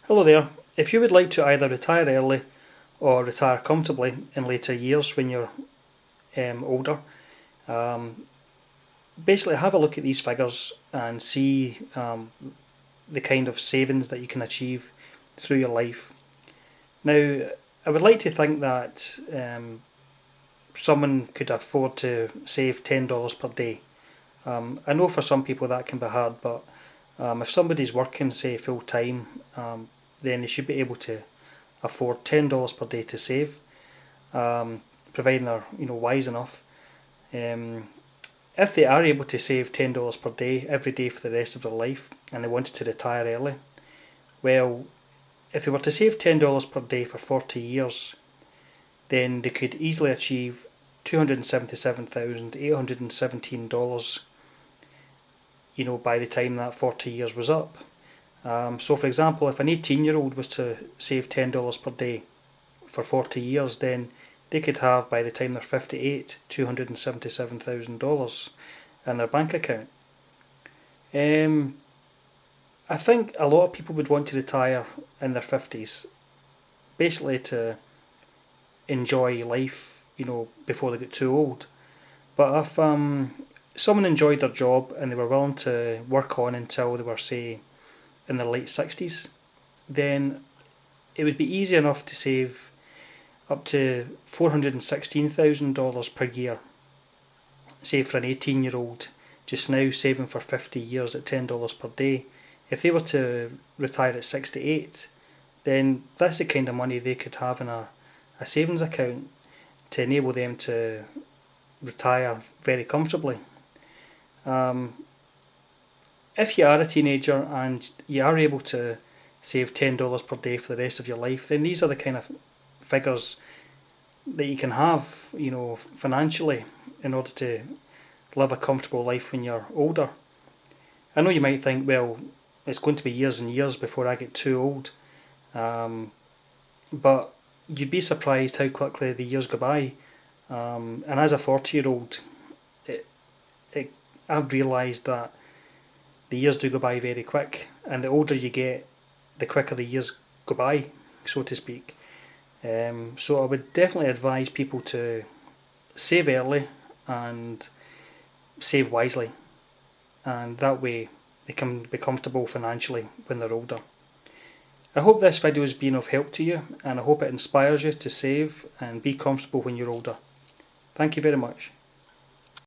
Hello there. If you would like to either retire early or retire comfortably in later years when you're older, um, basically have a look at these figures and see the kind of savings that you can achieve through your life. Now, I would like to think that someone could afford to save $10 per day. I know for some people that can be hard, but if somebody's working, say, full time, then they should be able to afford $10 per day to save, providing they're wise enough. If they are able to save $10 per day every day for the rest of their life and they wanted to retire early, well, if they were to save $10 per day for 40 years, then they could easily achieve $277,817 by the time that 40 years was up. So for example, if an 18-year-old was to save $10 per day for 40 years, then they could have, by the time they're 58, $277,000 in their bank account. I think a lot of people would want to retire in their 50s, basically to enjoy life, before they get too old. But if someone enjoyed their job and they were willing to work on until they were, say, in their late 60s, then it would be easy enough to save up to $416,000 per year. Say for an 18-year-old just now saving for 50 years at $10 per day. If they were to retire at 68, then that's the kind of money they could have in a savings account to enable them to retire very comfortably. If you are a teenager and you are able to save $10 per day for the rest of your life, then these are the kind of figures that you can have, financially, in order to live a comfortable life when you're older. I know you might think, well, it's going to be years and years before I get too old, but you'd be surprised how quickly the years go by. And as a 40-year-old, I've realised that the years do go by very quick, and the older you get, the quicker the years go by, so to speak. So I would definitely advise people to save early and save wisely, and that way they can be comfortable financially when they're older. I hope this video has been of help to you, and I hope it inspires you to save and be comfortable when you're older. Thank you very much.